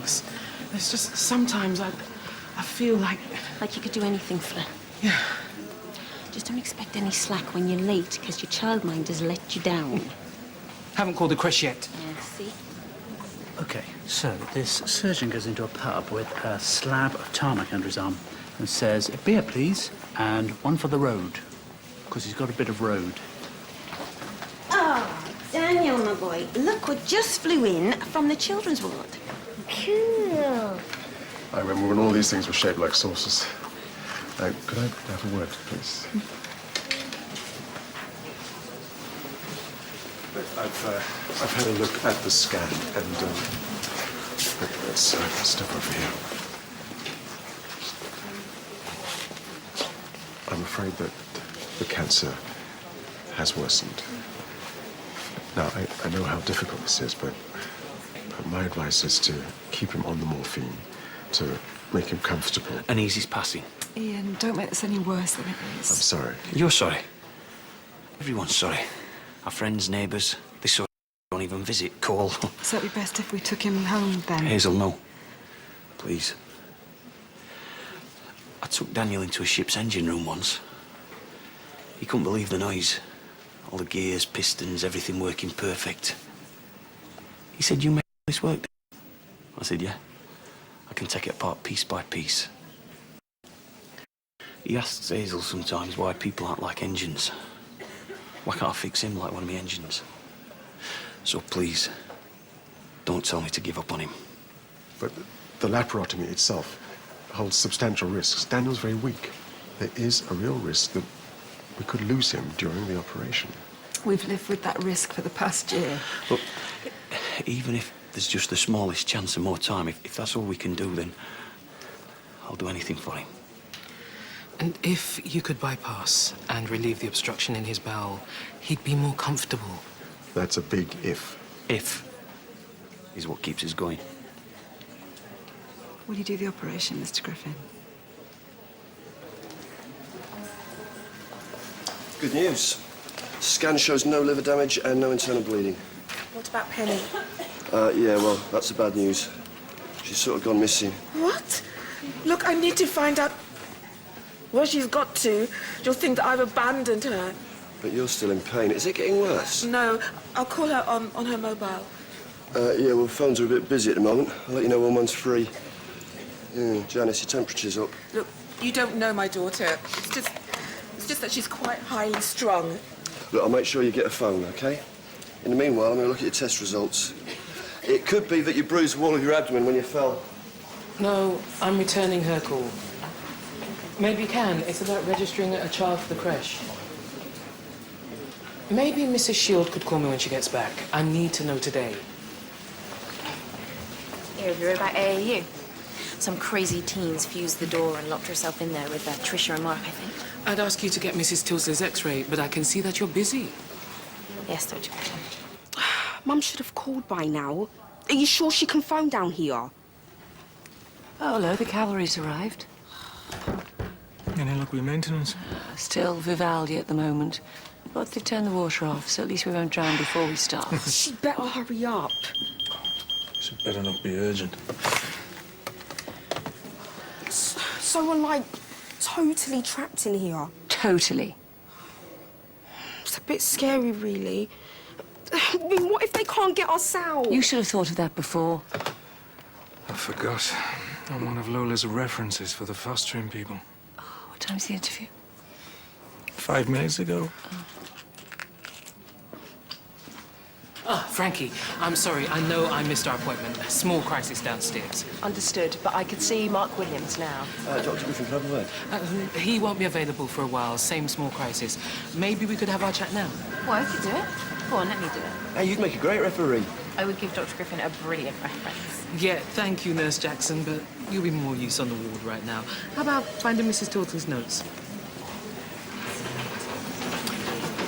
thanks. It's just sometimes I feel like... Like you could do anything for her. Yeah. Just don't expect any slack when you're late, because your childminder's let you down. Haven't called the creche yet. Yeah, see? OK, so this surgeon goes into a pub with a slab of tarmac under his arm and says, "A beer, please, and one for the road," because he's got a bit of road. Oh, Daniel, my boy, look what just flew in from the children's ward. Cool. I remember when all these things were shaped like saucers. Could I have a word, please? I've had a look at the scan, and let's step over here. I'm afraid that the cancer has worsened. Now, I know how difficult this is, but my advice is to keep him on the morphine, to make him comfortable. An easy's passing. Ian, don't make this any worse than it is. I'm sorry. You're sorry. Everyone's sorry. Our friends, neighbours, they sort of don't even visit, call. So it'd be best if we took him home then. Hazel, no. Please. I took Daniel into a ship's engine room once. He couldn't believe the noise. All the gears, pistons, everything working perfect. He said, "You make this work?" I said, "Yeah. I can take it apart piece by piece." He asks Hazel sometimes why people aren't like engines. Why can't I fix him like one of my engines? So please, don't tell me to give up on him. But the laparotomy itself holds substantial risks. Daniel's very weak. There is a real risk that we could lose him during the operation. We've lived with that risk for the past year. But even if there's just the smallest chance of more time, if that's all we can do, then I'll do anything for him. And if you could bypass and relieve the obstruction in his bowel, he'd be more comfortable. That's a big if. If is what keeps us going. Will you do the operation, Mr. Griffin? Good news. Scan shows no liver damage and no internal bleeding. What about Penny? Yeah, well, that's the bad news. She's sort of gone missing. What? Look, I need to find out where she's got to. You'll think that I've abandoned her. But you're still in pain. Is it getting worse? No, I'll call her on her mobile. Yeah, well, phones are a bit busy at the moment. I'll let you know when one's free. Yeah, Janice, your temperature's up. Look, you don't know my daughter. It's just that she's quite highly strung. Look, I'll make sure you get a phone, OK? In the meanwhile, I'm going to look at your test results. It could be that you bruised the wall of your abdomen when you fell. No, I'm returning her call. Maybe you can. It's about registering a child for the creche. Maybe Mrs. Shield could call me when she gets back. I need to know today. You heard about AAU? Some crazy teens fused the door and locked herself in there with Tricia and Mark, I think. I'd ask you to get Mrs. Tilsley's X-ray, but I can see that you're busy. Yes, Dr. Griffin. Mum should have called by now. Are you sure she can phone down here? Oh, hello, the cavalry's arrived. Any luck with maintenance? Still Vivaldi at the moment. But they've turned the water off, so at least we won't drown before we start. She'd better hurry up. It better not be urgent. So we're, like, totally trapped in here. Totally. It's a bit scary, really. I mean, what if they can't get us out? You should have thought of that before. I forgot. I'm one of Lola's references for the fostering people. Oh, what time's the interview? 5 minutes ago. Ah, Frankie, I'm sorry. I know I missed our appointment. Small crisis downstairs. Understood, but I could see Mark Williams now. Dr. Griffin, can I have a word? He won't be available for a while. Same small crisis. Maybe we could have our chat now. Well, I could do it. Go on, let me do it. Hey, you'd make a great referee. I would give Dr. Griffin a brilliant reference. Yeah, thank you, Nurse Jackson, but you'll be more use on the ward right now. How about finding Mrs. Tilton's notes?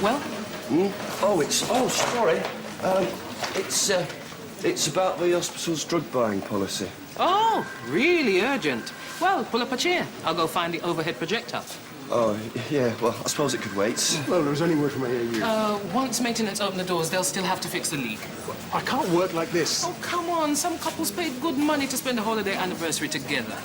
Well? Oh, sorry. It's about the hospital's drug buying policy. Oh, really urgent. Well, pull up a chair. I'll go find the overhead projector. Oh, yeah, well, I suppose it could wait. Lola, is there any word from AAU? Once maintenance open the doors, they'll still have to fix the leak. I can't work like this. Oh, come on. Some couples paid good money to spend a holiday anniversary together.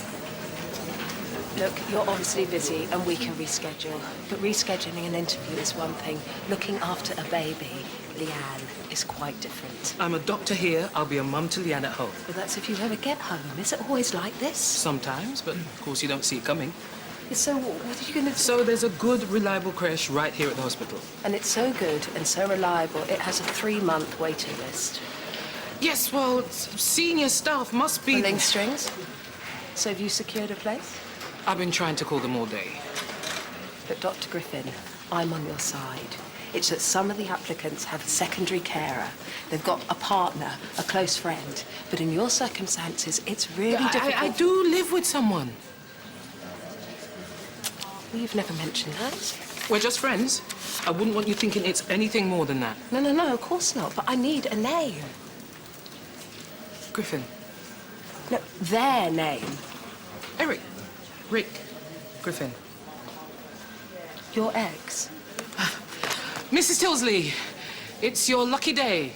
Look, you're obviously busy and we can reschedule. But rescheduling an interview is one thing. Looking after a baby, Leanne, is quite different. I'm a doctor here. I'll be a mum to Leanne at home. Well, that's if you ever get home. Is it always like this? Sometimes, but of course you don't see it coming. So what are you going to do? So there's a good, reliable creche right here at the hospital. And it's so good and so reliable, it has a 3-month waiting list. Yes, well, senior staff must be... Pulling strings? So have you secured a place? I've been trying to call them all day. But Dr. Griffin, I'm on your side. It's that some of the applicants have a secondary carer. They've got a partner, a close friend. But in your circumstances, it's really difficult. I do live with someone. Well, you've never mentioned that. We're just friends. I wouldn't want you thinking it's anything more than that. No, of course not. But I need a name. Griffin. No, their name. Eric. Rick. Griffin. Your ex. Mrs. Tilsley, it's your lucky day.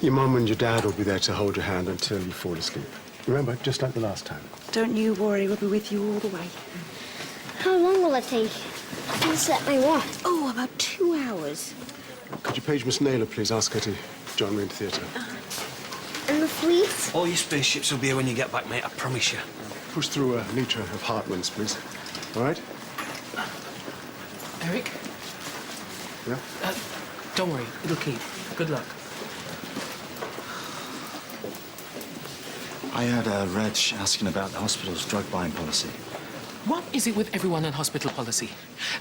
Your mum and your dad will be there to hold your hand until you fall asleep. Remember, just like the last time. Don't you worry, we'll be with you all the way. How long will it take? To set my watch? Oh, about 2 hours. Could you page Miss Naylor, please? Ask her to join me in the theatre. And the fleet? All your spaceships will be here when you get back, mate, I promise you. Push through a litre of Hartman's, please. All right? Eric? Yeah? Don't worry, it'll keep. Good luck. I had Reg asking about the hospital's drug buying policy. What is it with everyone in hospital policy?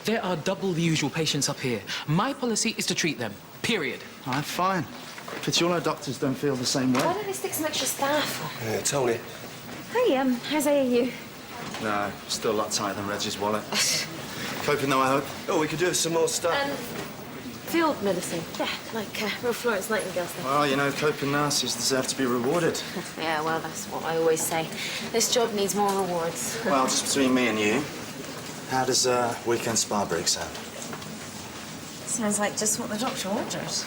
There are double the usual patients up here. My policy is to treat them, period. All right, fine. But all our doctors don't feel the same way. Why don't they stick some extra staff? Yeah, Tony. Hey, how's AAU? No, still a lot tighter than Reg's wallet. Coping though, I hope. Oh, we could do with some more stuff. Field medicine. Yeah, like real Florence Nightingale stuff. Well, you know, coping nurses deserve to be rewarded. Yeah, well, that's what I always say. This job needs more rewards. Well, just between me and you, how does weekend spa break sound? Sounds like just what the doctor orders.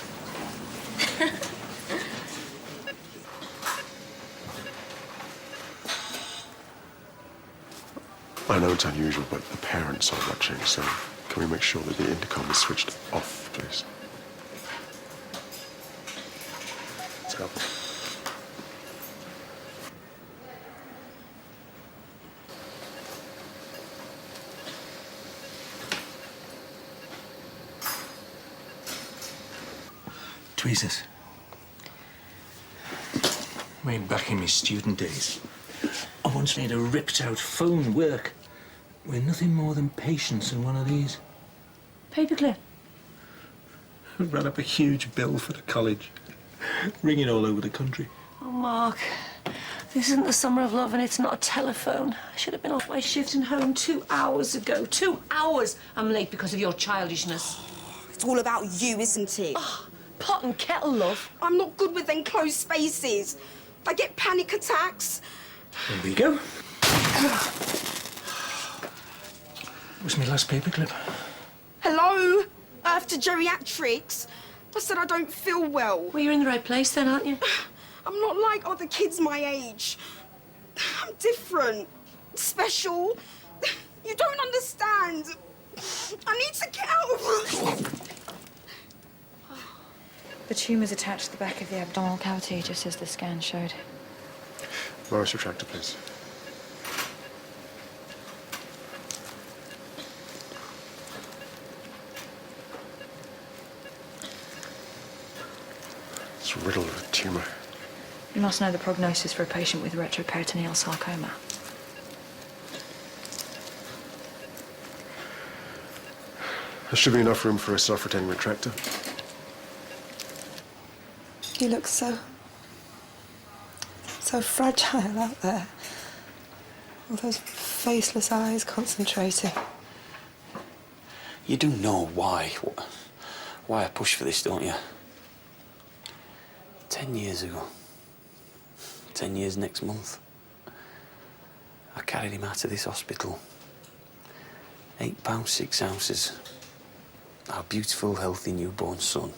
I know it's unusual, but the parents are watching, so can we make sure that the intercom is switched off, please? Let's go. Tweezers. I mean, back in my student days, I once made a ripped-out phone work with nothing more than patience in one of these. Paperclip. I ran up a huge bill for the college, ringing all over the country. Oh, Mark, this isn't the summer of love and it's not a telephone. I should have been off my shift and home 2 hours ago. 2 hours! I'm late because of your childishness. It's all about you, isn't it? Oh, pot and kettle, love. I'm not good with enclosed spaces. I get panic attacks. There we go. What's my last paperclip? Hello? After geriatrics. I said I don't feel well. Well, you're in the right place then, aren't you? I'm not like other kids my age. I'm different. Special. You don't understand. I need to get out of... The tumour's attached to the back of the abdominal cavity, just as the scan showed. Morris retractor, please. It's riddled with a tumour. You must know the prognosis for a patient with retroperitoneal sarcoma. There should be enough room for a self-retaining retractor. You look so fragile out there. All those faceless eyes concentrating. You do know why I pushed for this, don't you? 10 years ago. 10 years next month. I carried him out of this hospital. £8, 6 ounces. Our beautiful, healthy newborn son.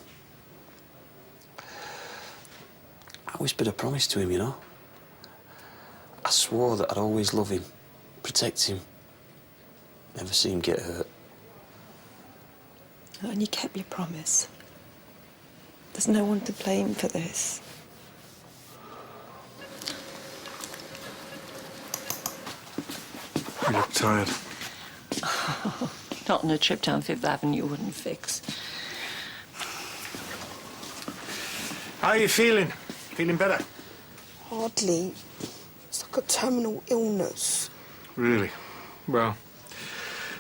I whispered a promise to him, you know. I swore that I'd always love him, protect him, never see him get hurt. And you kept your promise. There's no one to blame for this. You look tired. Not on a trip down Fifth Avenue wouldn't fix. How are you feeling? Feeling better? Hardly. It's like a terminal illness. Really? Well,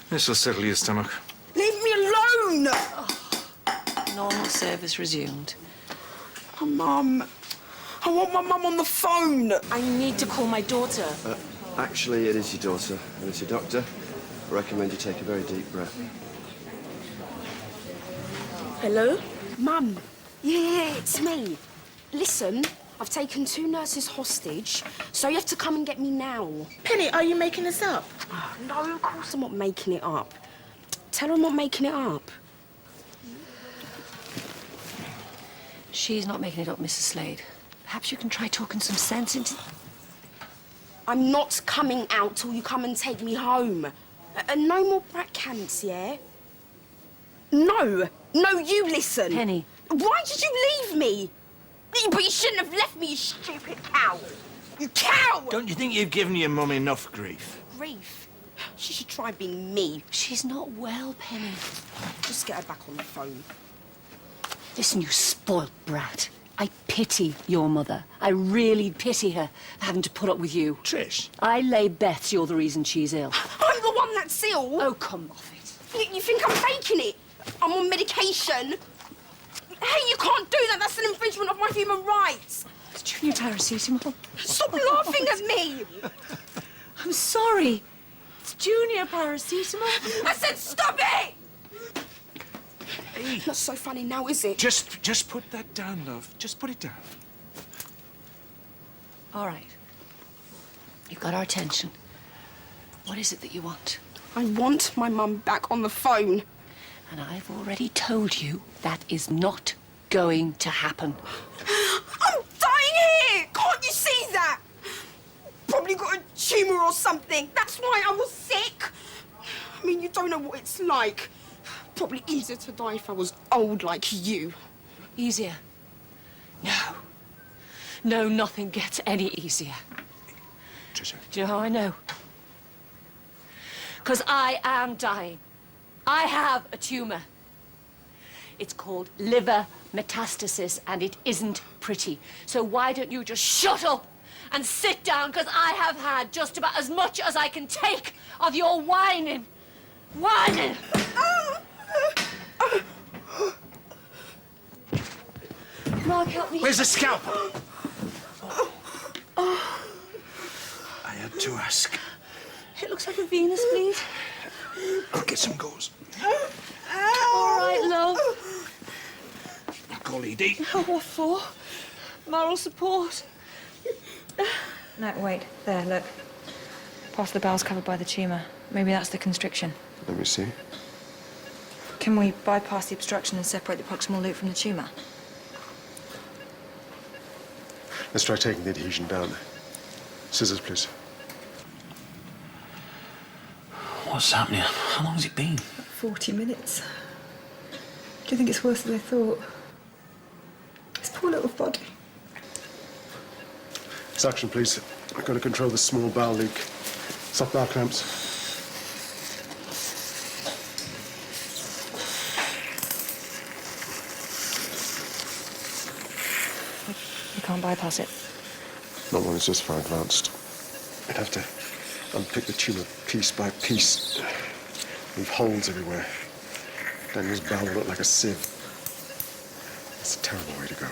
this'll settle your stomach. Leave me alone! Normal service resumed. Oh, Mum. I want my mum on the phone. I need to call my daughter. Actually, it is your daughter, and it's your doctor. I recommend you take a very deep breath. Hello? Mum. Yeah, it's me. Listen, I've taken 2 nurses hostage, so you have to come and get me now. Penny, are you making this up? Oh, no, of course I'm not making it up. Tell her I'm not making it up. She's not making it up, Mrs. Slade. Perhaps you can try talking some sense into... I'm not coming out till you come and take me home. No more brat camps, yeah? No. No, you listen. Penny. Why did you leave me? But you shouldn't have left me, you stupid cow. You cow! Don't you think you've given your mum enough grief? Grief. She should try being me. She's not well, Penny. Just get her back on the phone. Listen, you spoilt brat. I pity your mother. I really pity her for having to put up with you. Trish. I lay bets you're the reason she's ill. I'm the one that's ill. Oh, come off it. You think I'm faking it? I'm on medication. Hey, you can't do that. That's an infringement of my human rights. It's junior paracetamol. Stop laughing at me. I'm sorry. It's junior paracetamol. I said stop it. Not so funny now, is it? Just put that down, love. Just put it down. All right. You've got our attention. What is it that you want? I want my mum back on the phone. And I've already told you that is not going to happen. I'm dying here! Can't you see that? Probably got a tumour or something. That's why I was sick. I mean, you don't know what it's like. Probably easier to die if I was old like you. Easier? No. No, nothing gets any easier. Tricia. Do you know how I know? Because I am dying. I have a tumour. It's called liver metastasis, and it isn't pretty. So why don't you just shut up and sit down, because I have had just about as much as I can take of your whining. Whining! Mark, help me. Where's the scalpel? I had to ask. It looks like a venous bleed. I'll get some gauze. All right, love. I'll call ED. Oh, what for? Moral support. No, wait. There, look. Past the bowel's covered by the tumour. Maybe that's the constriction. Let me see. Can we bypass the obstruction and separate the proximal loop from the tumour? Let's try taking the adhesion down. Scissors, please. What's happening? How long has it been? 40 minutes. Do you think it's worse than I thought? This poor little body. Suction, please. I've got to control the small bowel leak. Soft bowel cramps. You can't bypass it. Not when it's this far advanced. I'd have to unpick the tumour piece by piece. Leave holes everywhere. Daniel's bowel will look like a sieve. It's a terrible way to go.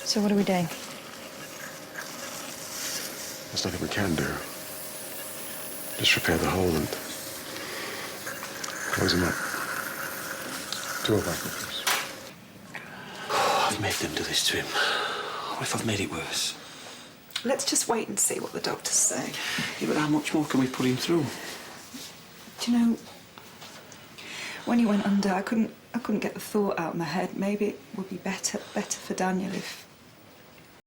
So what are we doing? There's nothing we can do. Just repair the hole and close him up. 2 back, please. I've made them do this to him. What if I've made it worse? Let's just wait and see what the doctors say. Yeah, but how much more can we put him through? Do you know, when he went under, I couldn't get the thought out of my head. Maybe it would be better for Daniel if